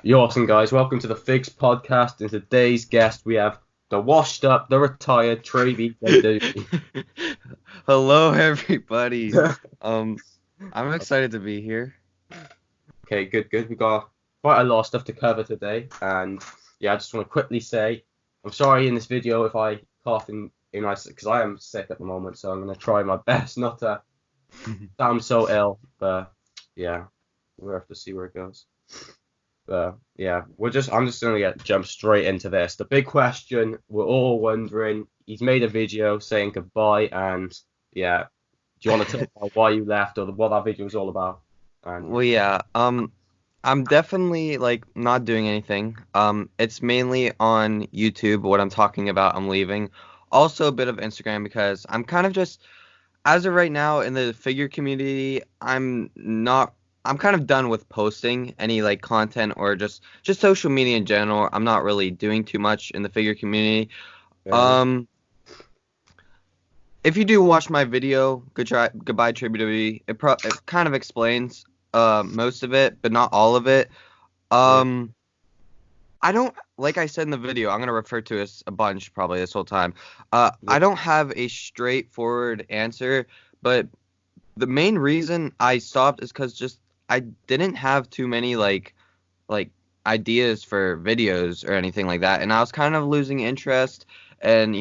You're awesome, guys. Welcome to the FIGZ podcast. In today's guest, we have the washed up, the retired TreyBwwe. Hello, everybody. Um, I'm excited to be here. Okay, good. We've got quite a lot of stuff to cover today. And yeah, I just want to quickly say I'm sorry in this video if I cough in my, because I am sick at the moment. So I'm going to try my best not to sound so ill. But yeah, we'll have to see where it goes. Yeah, I'm just gonna jump straight into this. The big question we're all wondering. He's made a video saying goodbye, and yeah, do you want to talk about why you left or what that video was all about? And Well, yeah. I'm definitely like not doing anything. It's mainly on YouTube. What I'm talking about, I'm leaving. Also a bit of Instagram because I'm kind of just, as of right now in the figure community, I'm not. I'm kind of done with posting any like content or just social media in general. I'm not really doing too much in the figure community. yeah, Um. If you do watch my video, goodbye TreyBwwe, it kind of explains most of it, but not all of it. yeah, Um, I don't like I said in the video, I'm gonna refer to it a bunch probably this whole time. yeah, I don't have a straightforward answer, but the main reason I stopped is because just I didn't have too many like ideas for videos or anything like that, and I was kind of losing interest and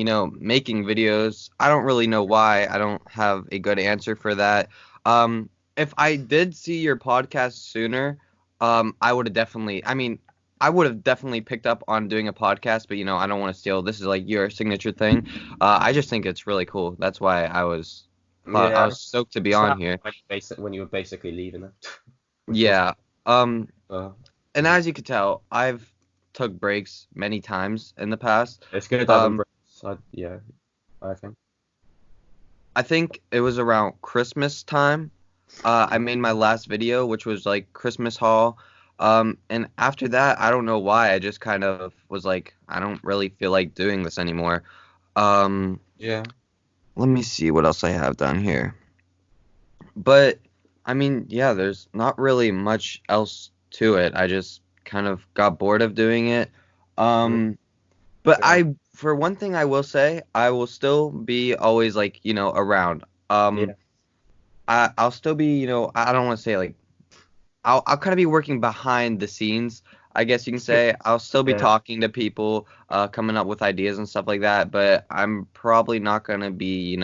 making videos. I don't really know why. I don't have a good answer for that. If I did see your podcast sooner, I would have definitely. I mean, I would have definitely picked up on doing a podcast, but I don't want to steal. This is like your signature thing. I just think it's really cool. That's why I yeah. was stoked to be It's on not here. when you were basically leaving it, which was Yeah. Um, uh, and as you could tell, I've took breaks many times in the past. it's good having Um, breaks. Yeah, I think. I think it was around Christmas time. I made my last video, which was like Christmas haul. And after that, I don't know why. I just kind of was like, I don't really feel like doing this anymore. Um, Yeah, Let me see what else I have down here. But I mean, yeah, there's not really much else to it. I just kind of got bored of doing it. mm, Um, But yeah, for one thing, I will say, I will still be always like, around. yeah, I'll still be, I don't want to say like, I'll kind of be working behind the scenes, I guess you can say. I'll still be yeah, talking to people, coming up with ideas and stuff like that, but I'm probably not gonna be,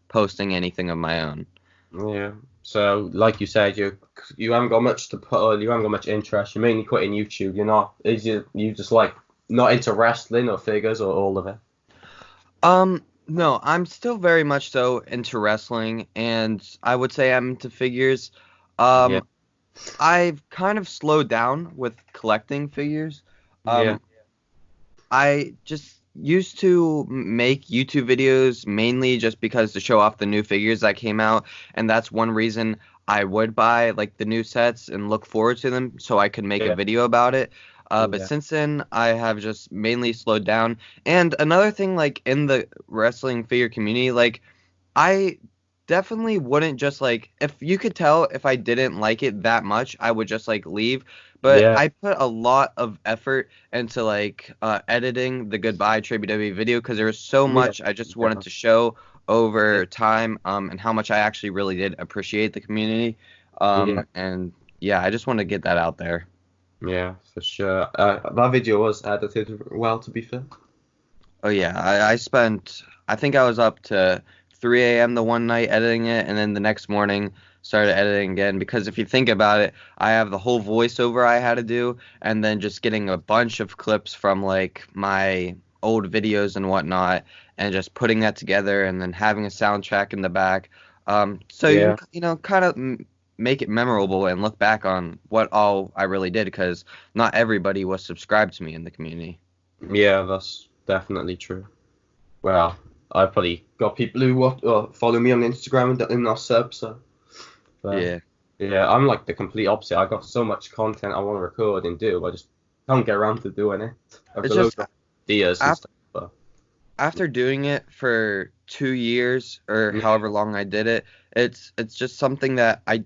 posting anything of my own. yeah. So, like you said, you haven't got much to put on. You haven't got much interest. You're mainly quitting YouTube. You're not. Is you just like not into wrestling or figures or all of it? No, I'm still very much so into wrestling, and I would say I'm into figures. Yeah, Um, I've kind of slowed down with collecting figures. yeah, Um, I just used to make YouTube videos mainly just because to show off the new figures that came out, and that's one reason I would buy like the new sets and look forward to them so I could make a yeah, video about it. But yeah, since then, I have just mainly slowed down. And another thing, like in the wrestling figure community, like I definitely wouldn't just like if you could tell if I didn't like it that much, I would just like leave. But yeah, I put a lot of effort into like editing the goodbye TreyBwwe video because there was so yeah, much I just yeah, wanted to show yeah, over time and how much I actually really did appreciate the community. yeah, And yeah, I just want to get that out there. yeah, for sure. That video was edited well, to be fair. Oh yeah, I spent I think I was up to 3 a.m. the one night editing it, and then the next morning started editing again. Because if you think about it, I have the whole voiceover I had to do, and then just getting a bunch of clips from like my old videos and whatnot, and just putting that together, and then having a soundtrack in the back. So you Yeah, can kind of make it memorable and look back on what all I really did, because not everybody was subscribed to me in the community. yeah, that's definitely true. Well, I've probably got people who follow me on Instagram and not sub, so. But Yeah. yeah, I'm like the complete opposite. I got so much content I want to record and do, I just can't get around to doing it. I've It's got loads just of ideas and stuff, but after doing it for 2 years or yeah, however long I did it, it's just something that I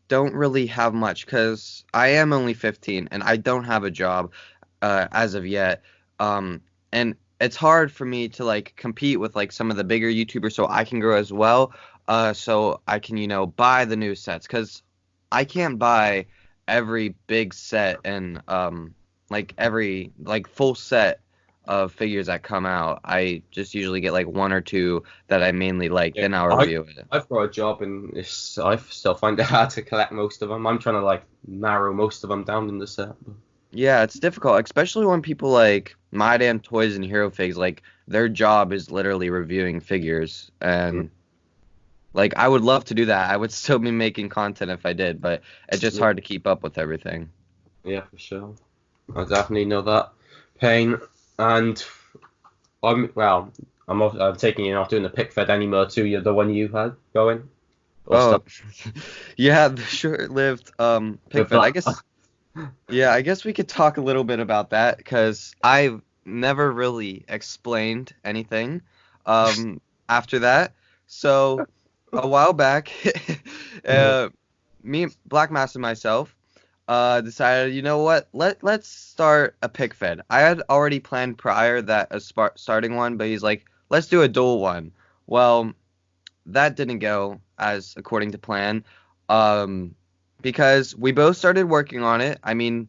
don't really have much because I am only 15 and I don't have a job as of yet. And it's hard for me to like compete with like some of the bigger YouTubers so I can grow as well. So I can, buy the new sets because I can't buy every big set and like every like full set of figures that come out. I just usually get like one or two that I mainly like, Yeah, then I'll review it. I've got a job and I still find it hard to collect most of them. I'm trying to like narrow most of them down in the set. Yeah, it's difficult, especially when people like My Damn Toys and Hero Figs, like their job is literally reviewing figures, Mm. and like I would love to do that. I would still be making content if I did, but it's just Yeah, hard to keep up with everything. yeah, for sure. I definitely know that pain. And I'm taking you not doing the pick fed anymore too. You're the one you had going or Oh, stuff yeah, the short-lived pick with fed. that. I guess we could talk a little bit about that because I've never really explained anything after that. So a while back, uh, me, Black Mass, and myself decided, you know what? Let's start a pick fed. I had already planned prior that starting one, but he's like, let's do a dual one. Well, that didn't go as according to plan. Um, because we both started working on it. I mean,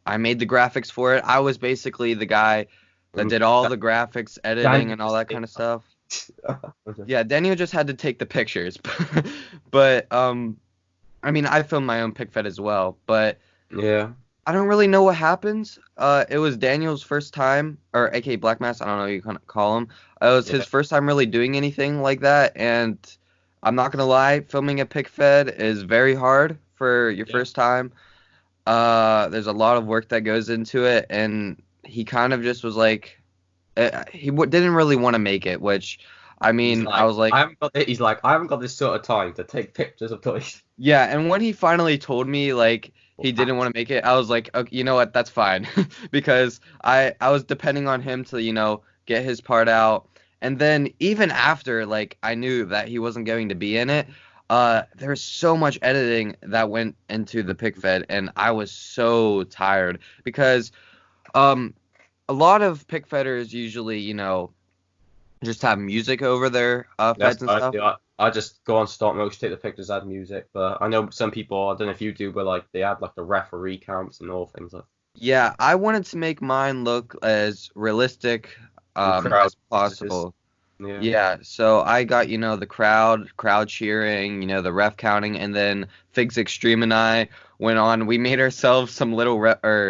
I made the graphics for it. I was basically the guy that Um, did all the graphics, editing, Dan and all just that did kind of stuff. that. Yeah, Daniel just had to take the pictures. But I mean, I filmed my own pic fed as well, but Yeah, I don't really know what happens. It was Daniel's first time, or aka Black Mass, I don't know what you kind of call him. It was yeah, his first time really doing anything like that, and I'm not gonna lie, filming a pic fed is very hard for your yeah. first time. There's a lot of work that goes into it, and he kind of just was like, didn't really want to make it, which, I He's mean, I like, was like, I haven't got. He's like, I haven't got this sort of time to take pictures of toys. yeah, and when he finally told me like he didn't want to make it, I was like, okay, you know what, that's fine, because I was depending on him to get his part out, and then even after like I knew that he wasn't going to be in it, there was so much editing that went into the pic fed, and I was so tired because um a lot of pic fedders usually just have music over their That's feds and what I stuff. do. I just go on stop motion, take the pictures, add music. But I know some people. I don't know if you do, but like they add like the referee counts and all things like Yeah, I wanted to make mine look as realistic and crowd as noises. possible. Yeah, Yeah, so I got, the crowd cheering, the ref counting, and then FIGZ Extreme and I went on. We made ourselves some little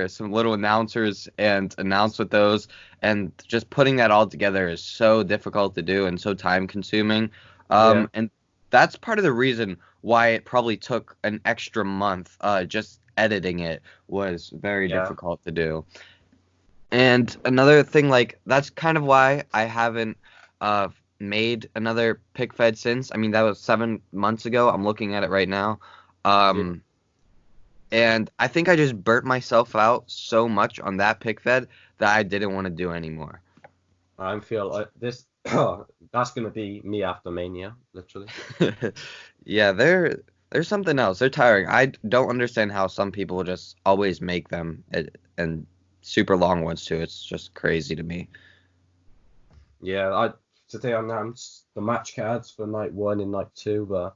some little announcers and announced with those, and just putting that all together is so difficult to do and so time consuming. yeah, And that's part of the reason why it probably took an extra month. Just editing it was very yeah. difficult to do. And another thing, like that's kind of why I haven't uh made another pick fed since. I mean, that was 7 months ago. I'm looking at it right now. Yeah. Um, and I think I just burnt myself out so much on that pick fed that I didn't want to do anymore. I feel like this. That's gonna be me after Mania, literally. Yeah, there's something else. They're tiring. I don't understand how some people just always make them and super long ones too. It's just crazy to me. Yeah, I today I announced the match cards for night one and night two, but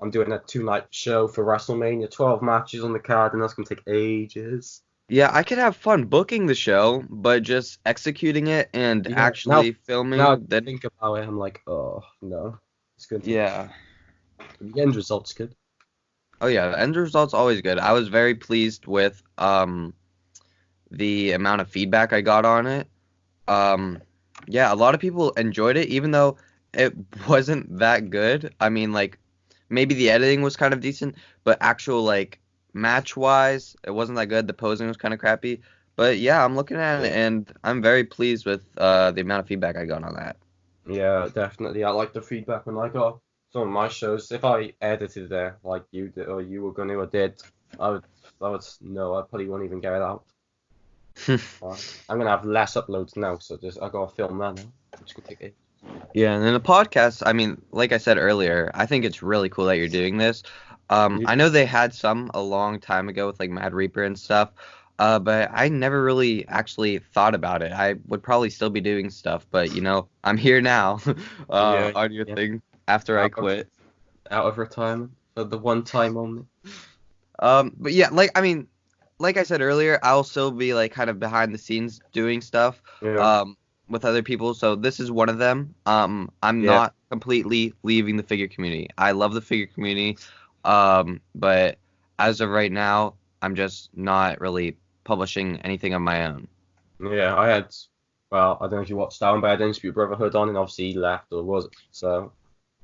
I'm doing a 2 night show for WrestleMania, 12 matches on the card, and that's gonna take ages. Yeah, I could have fun booking the show, but just executing it and Yeah, actually now I filming, then think about it, I'm like, oh no, it's gonna take. yeah. The end result's good. Oh yeah, the end result's always good. I was very pleased with the amount of feedback I got on it. Um yeah, a lot of people enjoyed it even though it wasn't that good. I mean, like maybe the editing was kind of decent, but actual like match wise, it wasn't that good. The posing was kind of crappy. But yeah, I'm looking at it and I'm very pleased with the amount of feedback I got on that. Yeah, definitely. I like the feedback when I got some of my shows. If I edited there like you did or you were gonna or did, I would, no, I probably won't even get it out. Uh, I'm gonna have less uploads now, so just I gotta film that now. It's gonna take it. Yeah, and then the podcast, I mean, like I said earlier, I think it's really cool that you're doing this. Yeah. I know they had some a long time ago with like Mad Reaper and stuff, but I never really actually thought about it. I would probably still be doing stuff, but I'm here now, Yeah. on your Yeah. thing after I Out of, quit. out of retirement for the one time only. But yeah, like I mean, like I said earlier, I'll still be like kind of behind the scenes doing stuff Yeah. um with other people. So this is one of them. I'm Yeah. not completely leaving the figure community. I love the figure community. But as of right now, I'm just not really publishing anything of my own. Yeah. I had. Well, I don't know if you watched that one, but I had Dispute Brotherhood on, and obviously he left, or was it? So.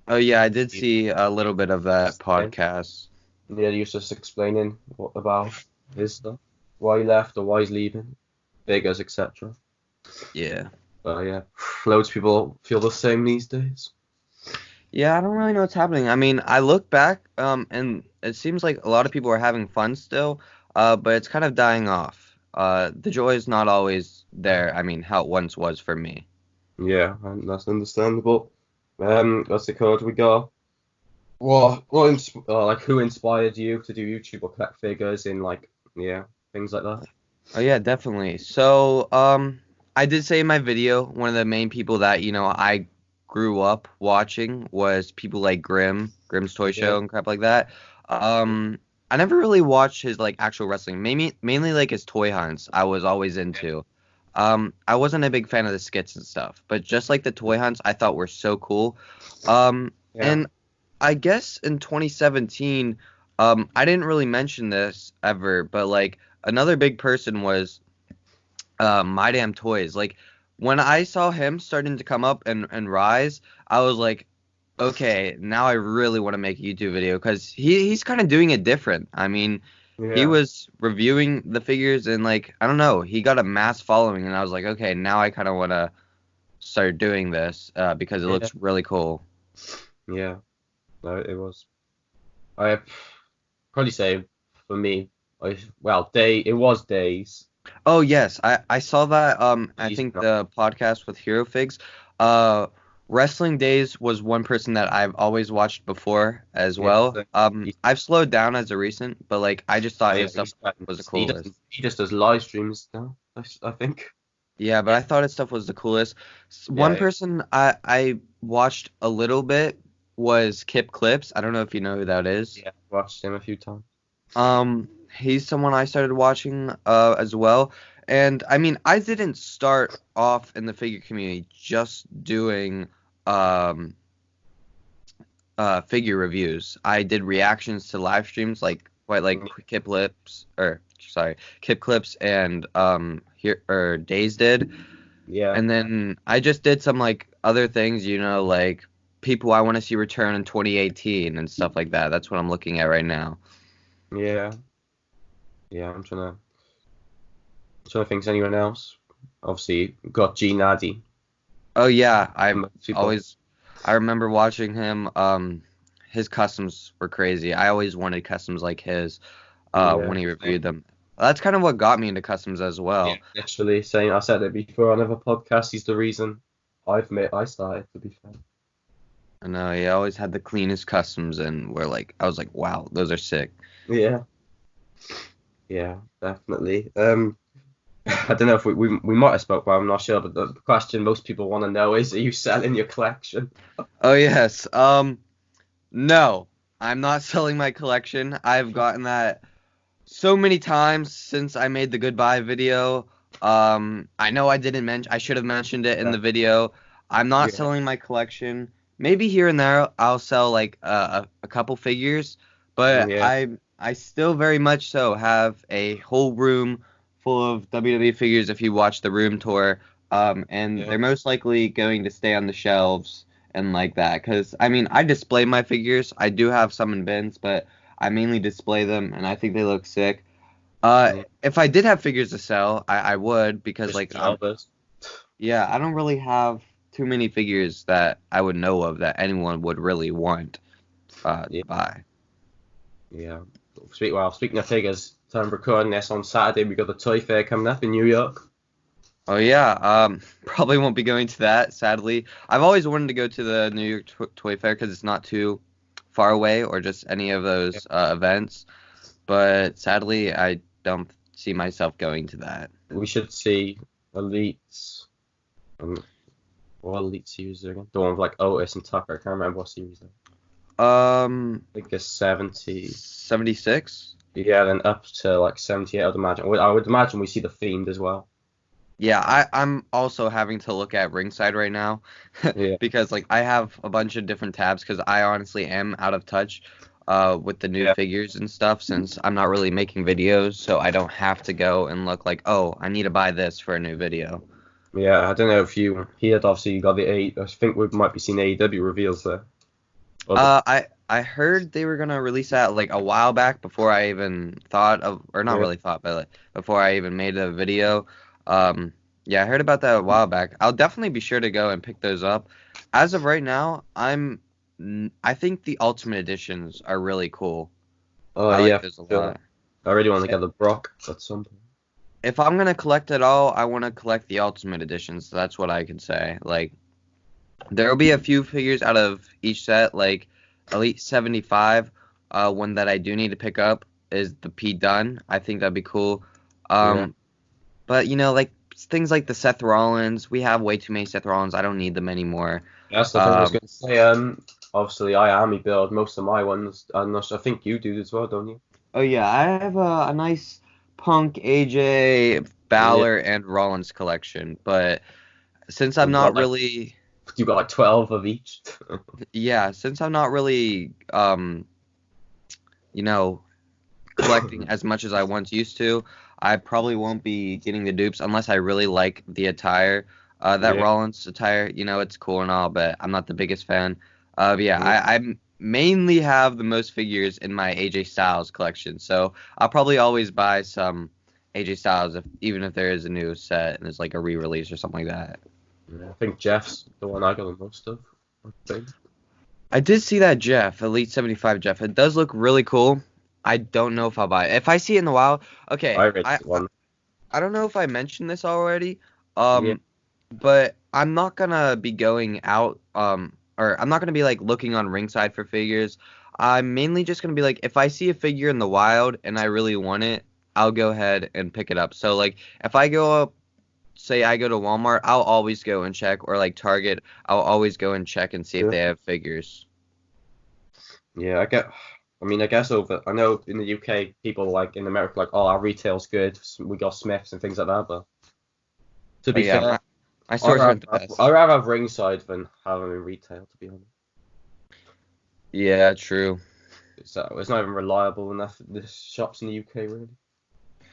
Oh yeah, I did he- see a little bit of that podcast. Yeah, he was just explaining what about his stuff, why he left or why he's leaving, figures, etc. Yeah. But yeah, loads of people feel the same these days. Yeah, I don't really know what's happening. I mean, I look back, and it seems like a lot of people are having fun still, but it's kind of dying off. The joy is not always there. I mean, how it once was for me. Yeah, and that's understandable. What's the code we got? Like who inspired you to do YouTube or collect figures in like yeah things like that? Oh yeah, definitely. So, I did say in my video, one of the main people that, I grew up watching was people like Grimm's Toy Yeah, Show and crap like that. I never really watched his like actual wrestling. Mainly like his toy hunts I was always into. I wasn't a big fan of the skits and stuff, but just like the toy hunts I thought were so cool. yeah, And I guess in 2017, I didn't really mention this ever, but like another big person was My Damn Toys. Like when I saw him starting to come up and rise, I was like, okay, now I really want to make a YouTube video because he's kind of doing it different. I mean, he yeah, was reviewing the figures and like I don't know, he got a mass following, and I was like, okay, now I kind of want to start doing this because it yeah, looks really cool. yeah. No, it was. I probably say for me, it was days. Oh yes, I saw that. I He's think not. the podcast with Hero Figs. Uh, Wrestling Days was one person that I've always watched before as Yeah, well. so I've slowed down as of recent, but like I just thought yeah, his stuff was the he coolest. doesn't. He just does live streams now. I think. Yeah, but I thought his stuff was the coolest. One Yeah, person I watched a little bit was Kip Clips. I don't know if you know who that is. yeah. Watched him a few times. He's someone I started watching as well. And I mean, I didn't start off in the figure community just doing um figure reviews. I did reactions to live streams like quite like Kip Clips and here or Days did. Yeah, And then I just did some like other things, like people I want to see return in 2018 and stuff like that. That's what I'm looking at right now. yeah, yeah. trying to think. Is anyone else? Obviously, we've got G Naddy. Oh yeah, People. I remember watching him. His customs were crazy. I always wanted customs like his. Yeah, When he same. reviewed them. That's kind of what got me into customs as Yeah, well. literally saying I said it before on another podcast. He's the reason I started. To be fair. I know he always had the cleanest customs, and I was like, wow, those are sick. Yeah, yeah, definitely. I don't know if we might have spoke, but I'm not sure. But the question most people want to know is, are you selling your collection? Oh yes. No, I'm not selling my collection. I've gotten that so many times since I made the goodbye video. I know I should have mentioned it in Yeah, the video. I'm not yeah, selling my collection. Maybe here and there I'll sell like a couple figures, but yeah, I still very much so have a whole room full of WWE figures if you watch the room tour. And yeah, they're most likely going to stay on the shelves and like that. Cause I mean, I display my figures. I do have some in bins, but I mainly display them, and I think they look sick. yeah. If I did have figures to sell, I would because Just like jobbers. yeah, I don't really have too many figures that I would know of that anyone would really want Yeah, to buy. yeah. Speaking of figures, time of recording this on Saturday, we got the Toy Fair coming up in New York. Oh yeah, probably won't be going to that, sadly. I've always wanted to go to the New York Toy Fair because it's not too Far Away or just any of those events. But sadly, I don't see myself going to that. We should see Elites. What Elite series again? The one with like Otis and Tucker. I can't remember what series they're. I think it's 70. 76? Yeah, then up to like 78. I would imagine we see the Fiend as well. Yeah, I'm also having to look at ringside right now Yeah. because like I have a bunch of different tabs because I honestly am out of touch with the new figures and stuff since I'm not really making videos, so I don't have to go and look like, oh, I need to buy this for a new video. Yeah, I don't know if you obviously you got the I think we might be seeing AEW reveals there. I heard they were gonna release that like a while back before I even thought of, or not really thought, but like, before I even made a video. Yeah, I heard about that a while back. I'll definitely be sure to go and pick those up. As of right now, I think the Ultimate Editions are really cool. Oh I yeah, like those a lot. I really want to get the Brock at some point. If I'm gonna collect it all, I want to collect the Ultimate Editions. That's what I can say. Like, there will be a few figures out of each set, like Elite 75. One that I do need to pick up is the P Dunn. I think that'd be cool. But you know, like things like the Seth Rollins, we have way too many Seth Rollins. I don't need them anymore. That's the thing I was going to say. Obviously, I Ami build most of my ones, and I think you do as well, don't you? Oh yeah, I have a nice Punk, AJ, Balor, and Rollins collection. But since I'm not really, you got like 12 of each. Yeah, since I'm not really, you know, collecting as much as I once used to, I probably won't be getting the dupes unless I really like the attire. That Rollins attire, you know, it's cool and all, but I'm not the biggest fan. I mainly have the most figures in my AJ Styles collection, so I'll probably always buy some AJ Styles even if there is a new set and it's like a re-release or something like that. Yeah, I think Jeff's the one I got the most of. I think. I did see that Jeff, Elite 75 Jeff. It does look really cool. I don't know if I'll buy it. If I see it in the wild, okay. I don't know if I mentioned this already, but I'm not gonna be going out, or I'm not gonna be like looking on ringside for figures. I'm mainly just gonna be like, if I see a figure in the wild and I really want it, I'll go ahead and pick it up. So like, if I go up, say I go to Walmart, I'll always go and check, or like Target, I'll always go and check and see if they have figures. Yeah, I guess I know in the UK, people like in America, like, oh, our retail's good. We got Smiths and things like that. But to be fair, my stores aren't the best. I'd rather have ringside than have them in retail, to be honest. Yeah, true. So it's not even reliable enough. The shops in the UK, really.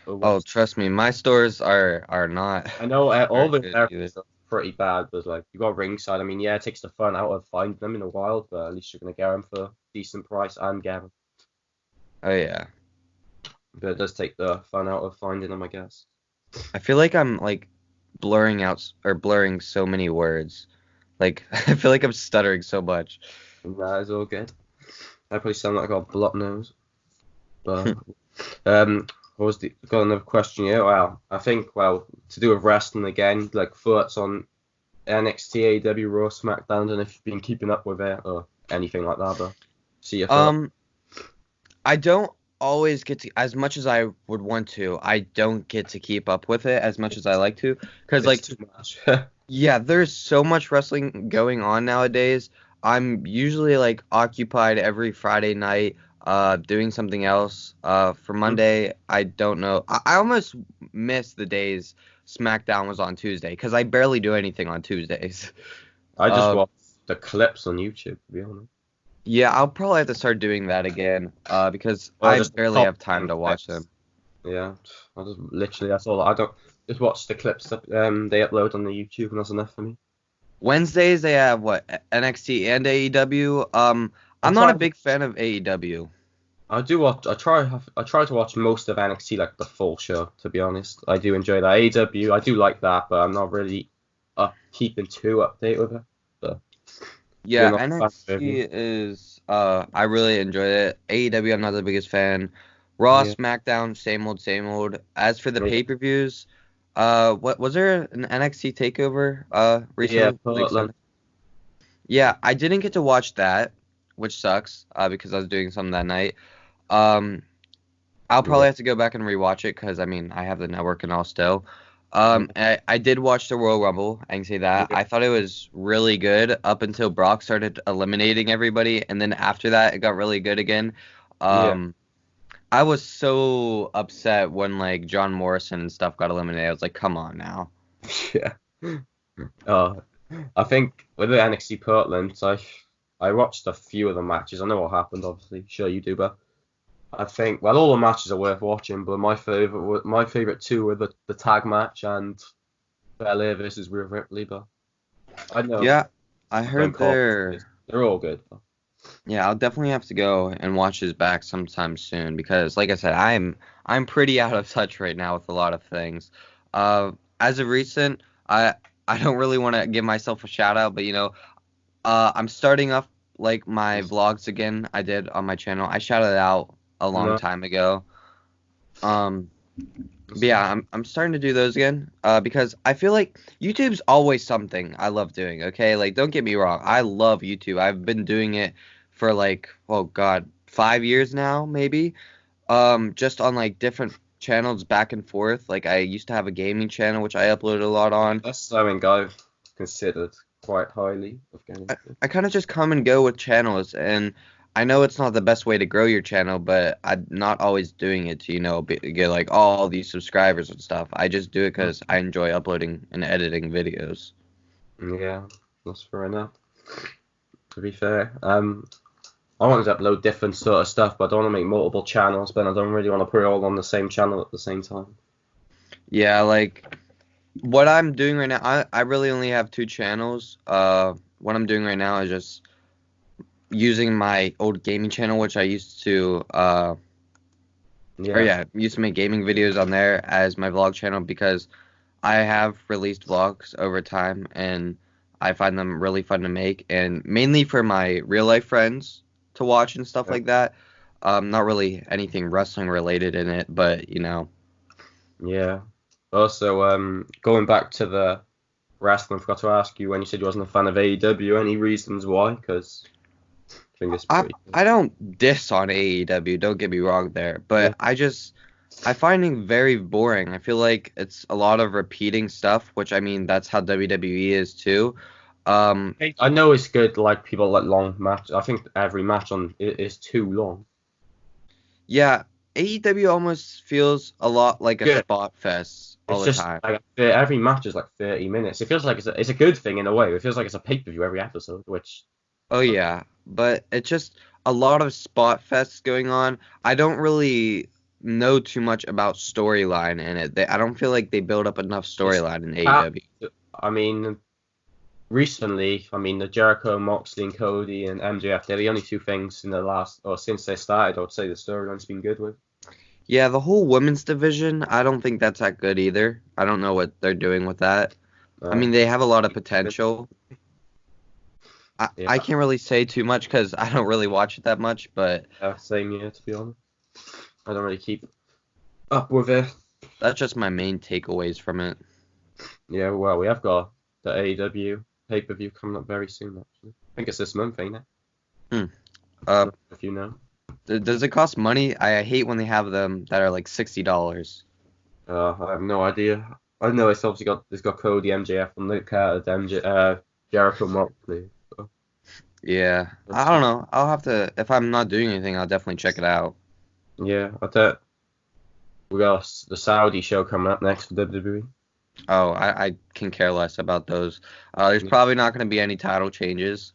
Oh, trust me, my stores are not. I know all the Americans are pretty bad, but like you got ringside. I mean, yeah, it takes the fun out of finding them in the wild, but at least you're gonna get them for a decent price and get them. Oh yeah. But it does take the fun out of finding them, I guess. I feel like I'm like blurring so many words. Like I feel like I'm stuttering so much. That is all good. I probably sound like I got a blocked nose. But got another question here. Well, I think to do with wrestling again, like thoughts on NXT, AEW, Raw, SmackDown, and if you've been keeping up with it or anything like that, but see your thoughts. I don't always get to, as much as I would want to, I don't get to keep up with it as much as I like to. Because, like, too much. Yeah, there's so much wrestling going on nowadays. I'm usually, like, occupied every Friday night doing something else. For Monday, I don't know. I almost miss the days SmackDown was on Tuesday because I barely do anything on Tuesdays. I just watch the clips on YouTube, to be honest. Yeah, I'll probably have to start doing that again because I barely have time to watch them. Yeah, that's all. I don't just watch the clips that they upload on the YouTube, and that's enough for me. Wednesdays they have NXT and AEW. I'm not a big fan of AEW. I do watch. I try to watch most of NXT, like the full show. To be honest, I do enjoy that. AEW, I do like that, but I'm not really keeping too updated with it. But yeah, NXT is I really enjoy it. AEW, I'm not the biggest fan. Raw, SmackDown, same old. As for the pay-per-views, what was there an NXT takeover recently? Yeah, Portland. Yeah, I didn't get to watch that. which sucks because I was doing something that night. Um, I'll Yeah. probably have to go back and rewatch it because I mean I have the network and all still. Yeah. I did watch the Royal Rumble. I can say that. Yeah. I thought it was really good up until Brock started eliminating everybody, and then after that it got really good again. Yeah. Um, I was so upset when like John Morrison and stuff got eliminated. I was like, come on now. Yeah. Uh, I think with the NXT Portland, I watched a few of the matches. I know what happened, obviously. Sure you do, but I think all the matches are worth watching. But my favorite two were the tag match and Belair versus Rhea Ripley. But I know Yeah, I when heard they're all good. But, Yeah, I'll definitely have to go and watch his back sometime soon because, like I said, I'm pretty out of touch right now with a lot of things. As of recent, I don't really want to give myself a shout out, but I'm starting off like my vlogs again. I did on my channel. I shouted it out a long no, time ago. Um, but yeah, I'm starting to do those again. Because I feel like YouTube's always something I love doing. Okay, like don't get me wrong, I love YouTube. I've been doing it for like, oh God, 5 years now, maybe. Just on like different channels back and forth. Like I used to have a gaming channel which I uploaded a lot on. that's something I've considered quite highly of getting to. I kind of just come and go with channels, and I know it's not the best way to grow your channel, but I'm not always doing it to, get like all these subscribers and stuff. I just do it because I enjoy uploading and editing videos. Yeah, that's fair enough. To be fair, I want to upload different sort of stuff, but I don't want to make multiple channels. But I don't really want to put it all on the same channel at the same time. Yeah, like what I'm doing right now, I really only have two channels. What I'm doing right now is just using my old gaming channel, which I used to, or Yeah, yeah, used to make gaming videos on there as my vlog channel because I have released vlogs over time and I find them really fun to make and mainly for my real life friends to watch and stuff yeah. like that. Not really anything wrestling related in it, but Yeah. Also, going back to the wrestling, I forgot to ask you when you said you wasn't a fan of AEW. Any reasons why? Because I think it's I pretty good. I don't diss on AEW, don't get me wrong there, Yeah. but I find it very boring. I feel like it's a lot of repeating stuff, which I mean that's how WWE is too. Um, I know it's good, like people like long match. I think every match on it is too long. yeah, AEW almost feels a lot like a Good. spot fest all It's the just time. like every match is like 30 minutes. It feels like it's a good thing in a way. It feels like it's a pay-per-view every episode, which Oh yeah, but it's just a lot of spot fests going on. I don't really know too much about storyline in it. I don't feel like they build up enough it's storyline in cat. AEW. I mean, recently, the Jericho, Moxley, and Cody and MJF, they're the only two things in the last, or since they started, I would say the storyline's been good with. Yeah, the whole women's division, I don't think that's that good either. I don't know what they're doing with that. I Uh, mean, they have a lot of potential. yeah, I can't really say too much because I don't really watch it that much, but same year, to be honest. I don't really keep up with it. that's just my main takeaways from it. Yeah, well, we have got the AEW pay-per-view coming up very soon, actually. I think it's this month, ain't it? Hmm. Uh, If you know. does it cost money? I hate when they have them that are like $60. I have no idea. I know it's got Cody, MJF, and Luke Carter, Jericho, Moxley. So, Yeah, let's I see. don't know. I'll have to, if I'm not doing anything, I'll definitely check it out. Yeah, I thought we got the Saudi show coming up next for WWE. Oh, I can care less about those. There's probably not going to be any title changes.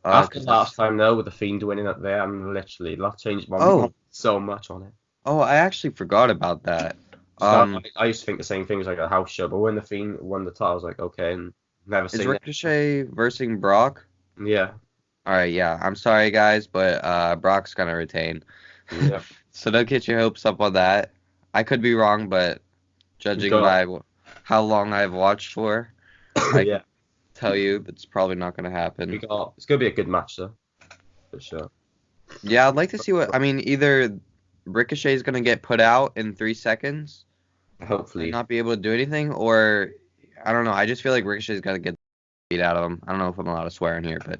After 'Cause last that's, time though, with the Fiend winning up there, I'm literally that changed my oh, mind so much on it. oh, I actually forgot about that. So Um, I used to think the same thing as like a house show, but when the Fiend won the title, I was like, okay, and never is seen it. Ricochet versus Brock? Yeah, All right, yeah. I'm sorry, guys, but Brock's going to retain. yeah. So don't get your hopes up on that. I could be wrong, but We judging got by how long I've watched for, I yeah, can tell you that's probably not going to we happen. got. It's gonna be a good match though, for sure. Yeah, I'd like to see what I mean. Either Ricochet's gonna get put out in 3 seconds and Hopefully, not be able to do anything, or I don't know. I just feel like Ricochet's gonna get beat out of him. I don't know if I'm allowed to swear in here, but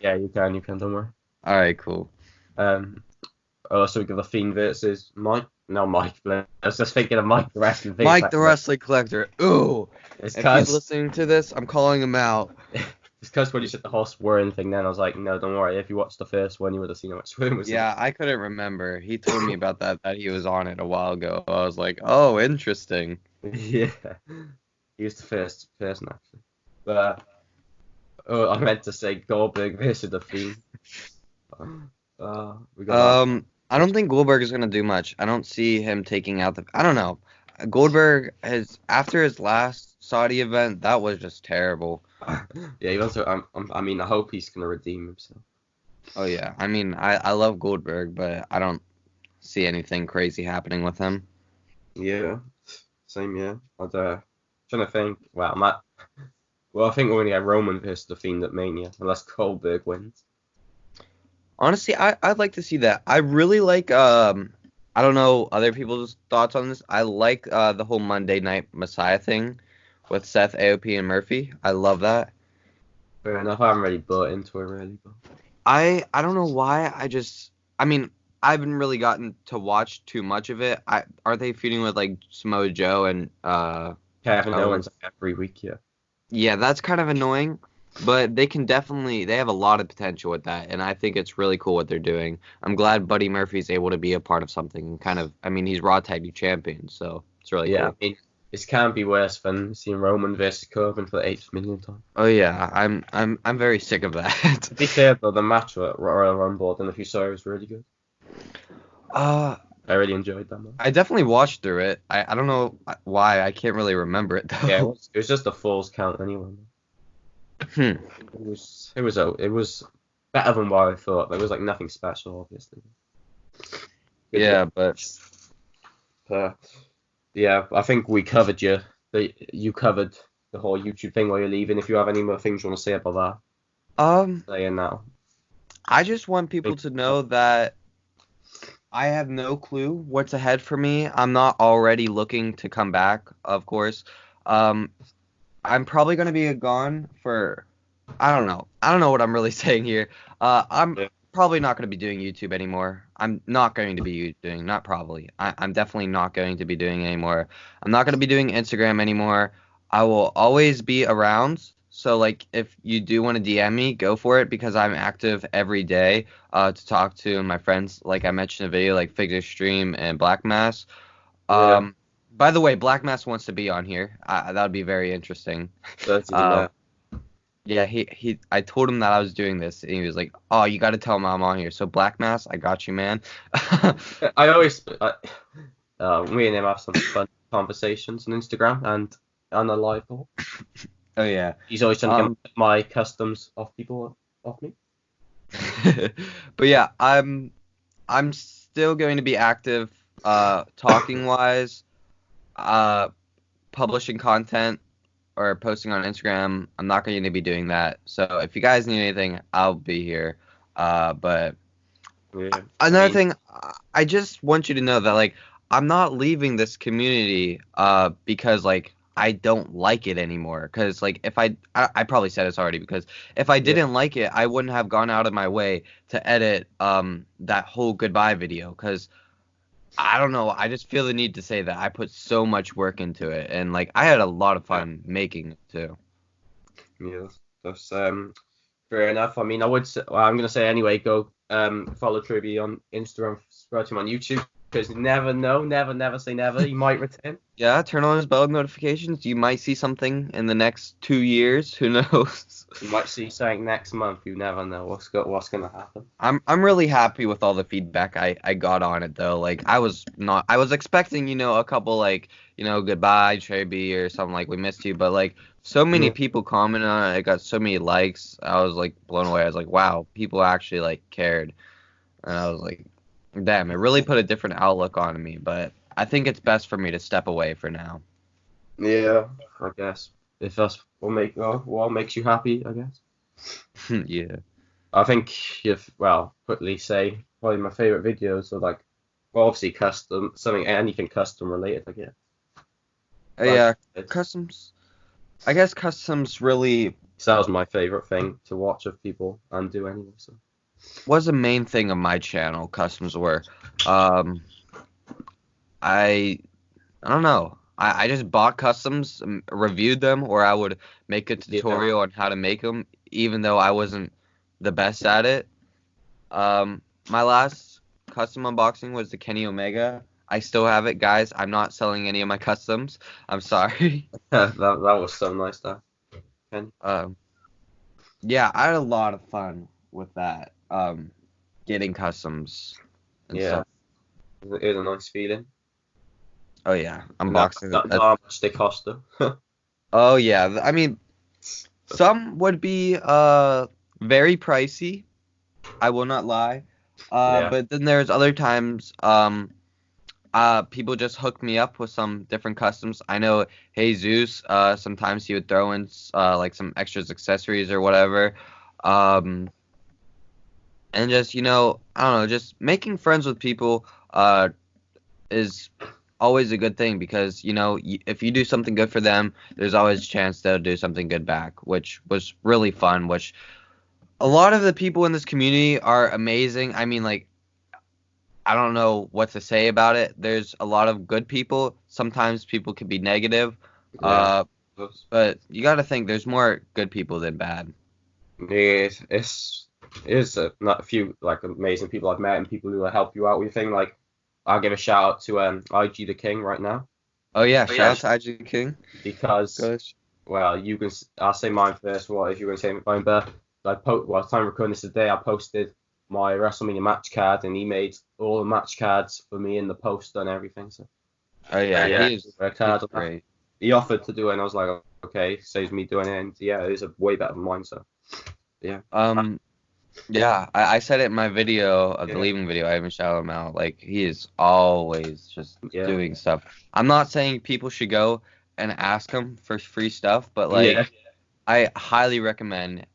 yeah, you can, don't worry. All right, cool. Um, so we got the Fiend versus Mike. No, Mike. I was just thinking of Mike the Wrestling Fiend. Mike the Wrestling Collector. Ooh. It's If he's because listening to this, I'm calling him out. when you said the whole swearing thing, then I was like, no, don't worry. If you watched the first one, you would have seen how much swearing was in Yeah, I couldn't remember. He told me about that he was on it a while ago. I was like, oh, interesting. it. Yeah, he was the first person actually. But oh, I meant to say Goldberg versus the Fiend. We got that. I don't think Goldberg is gonna do much. I don't see him taking out the. I don't know. Goldberg has after his last Saudi event, that was just terrible. Yeah, he also. I mean, I hope he's gonna redeem himself. Oh yeah, I mean, I love Goldberg, but I don't see anything crazy happening with him. Yeah, same. Yeah, I'd trying to think. Well, I think we're gonna get Roman versus the Fiend at Mania, unless Goldberg wins. Honestly, I'd like to see that. I really like I don't know other people's thoughts on this. I like the whole Monday Night Messiah thing with Seth, AOP, and Murphy. I love that. Fair enough. I haven't really bought into it really, but I don't know why. I mean, I haven't really gotten to watch too much of it. Aren't they feuding with like Samoa Joe and Kevin oh, Owens every week. Yeah. yeah, that's kind of annoying, but they have a lot of potential with that, and I think it's really cool what they're doing. I'm glad Buddy Murphy's able to be a part of something kind of, I mean, he's Raw Tag Team Champion, so it's really Yeah, I cool. mean, this can't be worse than seeing Roman versus Corbin for the 8th millionth time. Oh yeah, I'm very sick of that. To be fair though, the match at Royal Rumble, I don't know if you saw it, was really good. uh, I really enjoyed that match. I definitely watched through it. I don't know why, I can't really remember it Yeah, though. it was just a Falls count anyway. Hmm. It was better than what I thought. There was like nothing special, obviously. Good Yeah, job. but Yeah, I think we covered you covered the whole YouTube thing while you're leaving. If you have any more things you want to say about um, that, say it now. I just want people to know that I have no clue what's ahead for me. I'm not already looking to come back, of course. Um, I'm probably gonna be gone for I don't know. I don't know what I'm really saying here. I'm Yeah. probably not gonna be doing YouTube anymore. I'm not going to be doing not probably. I'm definitely not going to be doing anymore. I'm not gonna be doing Instagram anymore. I will always be around. So like if you do want to DM me, go for it because I'm active every day to talk to my friends. Like I mentioned in the video, like FIGZ Stream and Black Mass. Yeah, By the way, Black Mass wants to be on here. That would be very interesting. that's even Um, better. yeah, I told him that I was doing this, and he was like, "Oh, you got to tell him I'm on here." So Black Mass, I got you, man. I always, me and him have some fun conversations on Instagram and on the live call. Oh yeah. He's always trying to Um, get my customs off me. but yeah, I'm still going to be active, talking wise, uh, publishing content or posting on Instagram. I'm not going to be doing that. So if you guys need anything, I'll be here. But Yeah, I another mean, thing, I just want you to know that like I'm not leaving this community because like I don't like it anymore. Because like if I probably said this already because if I yeah, didn't like it, I wouldn't have gone out of my way to edit that whole goodbye video. Because I don't know, I just feel the need to say that I put so much work into it, and like I had a lot of yeah, fun making it too. yeah. That's fair enough. I mean, I'm gonna say anyway. Go follow TreyBwwe on Instagram, subscribe to him on YouTube because you never know, never say never. He might return. Yeah, turn on his bell notifications. You might see something in the next 2 years. Who knows? You might see something next month. You never know what's gonna happen. I'm really happy with all the feedback I got on it though. Like I was expecting, a couple like, goodbye, Trey or something like we missed you, but like so many Yeah, people commented on it. I got so many likes. I was like blown away. I was like, wow, people actually like cared. And I was like, damn, it really put a different outlook on me, but I think it's best for me to step away for now. yeah. I guess if that's what makes you happy, I guess. Yeah. I think you've quickly say probably my favorite videos are like obviously anything custom related, I guess. But Yeah, customs. I guess customs really. that was my favorite thing to watch of people and do anyway. So was the main thing of my channel. Customs were, um, I I don't know. I just bought customs, reviewed them, or I would make a Yeah. tutorial on how to make them, even though I wasn't the best at it. My last custom unboxing was the Kenny Omega. I still have it, guys. I'm not selling any of my customs. I'm sorry. that was so nice, that. Ken. Um, yeah, I had a lot of fun with that. Getting customs and Yeah, stuff. it was a nice feeling. Oh yeah, Not, unboxing. not how much they cost though. Oh yeah, I mean, some would be very pricey. I will not lie. Yeah. But then there's other times people just hook me up with some different customs. I know Jesus sometimes he would throw in like some extras accessories or whatever. Um, and just I don't know, just making friends with people is always a good thing because if you do something good for them, there's always a chance they'll do something good back, which was really fun. Which a lot of the people in this community are amazing. I mean, like, I don't know what to say about it. There's a lot of good people. Sometimes people can be negative, Yeah. but you got to think there's more good people than bad. Yeah, it's not a few like amazing people I've met and people who will help you out with your thing. Like I'll give a shout out to IG the King right now Oh yeah, shout out to IG King. because Gosh. well I'll say mine first. What if you're gonna say mine first? Time recording this today I posted my WrestleMania match card and he made all the match cards for me in the poster and everything. So Oh yeah, yeah, he's worked hard on that. great. He offered to do it and I was like okay, saves me doing it and yeah, it is a way better than mine. So yeah. Yeah, I said it in my video, the Yeah. leaving video. I even shouted him out. Like he is always just Yeah. doing stuff. I'm not saying people should go and ask him for free stuff, but Yeah. like I highly recommend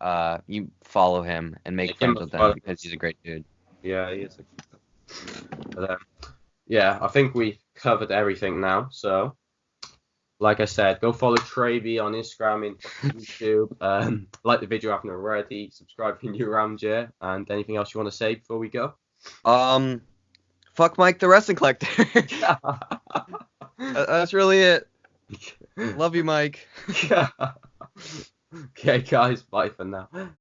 you follow him and make Yeah, give him friends a with him follow. because he's a great dude. Yeah, he is. But, yeah, I think we've covered everything now. So, like I said, go follow TreyBwwe on Instagram and YouTube. Like the video if you haven't already. Subscribe if you're new around here. And anything else you want to say before we go? Fuck Mike the wrestling collector. That's really it. Love you, Mike. Okay, guys, bye for now.